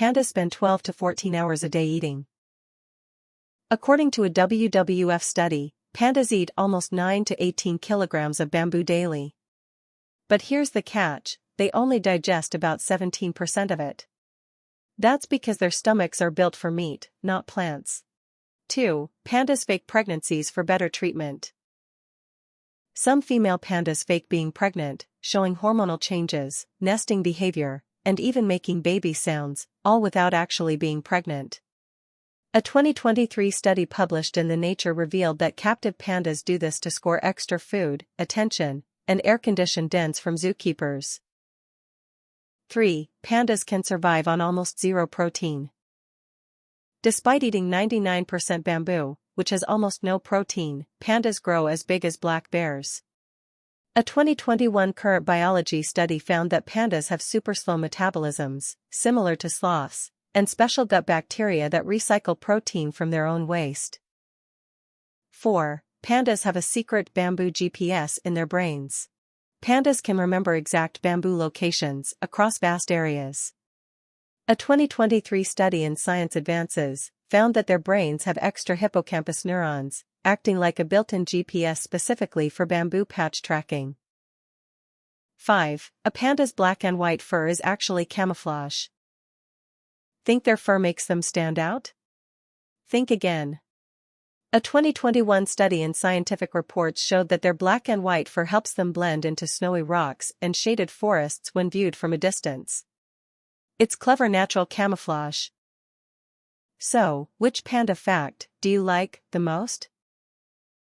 pandas spend 12 to 14 hours a day eating. According to a WWF study, pandas eat almost 9 to 18 kilograms of bamboo daily. But here's the catch, they only digest about 17% of it. That's because their stomachs are built for meat, not plants. 2. Pandas fake pregnancies for better treatment. Some female pandas fake being pregnant, showing hormonal changes, nesting behavior, and even making baby sounds, all without actually being pregnant. A 2023 study published in Nature revealed that captive pandas do this to score extra food, attention, and air-conditioned dens from zookeepers. 3. Pandas can survive on almost zero protein. Despite eating 99% bamboo, which has almost no protein, pandas grow as big as black bears. A 2021 Current Biology study found that pandas have super slow metabolisms, similar to sloths, and special gut bacteria that recycle protein from their own waste. 4. Pandas have a secret bamboo GPS in their brains. Pandas can remember exact bamboo locations across vast areas. A 2023 study in Science Advances found that their brains have extra hippocampus neurons, acting like a built-in GPS specifically for bamboo patch tracking. 5. A panda's black and white fur is actually camouflage. Think their fur makes them stand out? Think again. A 2021 study in Scientific Reports showed that their black and white fur helps them blend into snowy rocks and shaded forests when viewed from a distance. It's clever natural camouflage. So, which panda fact do you like the most?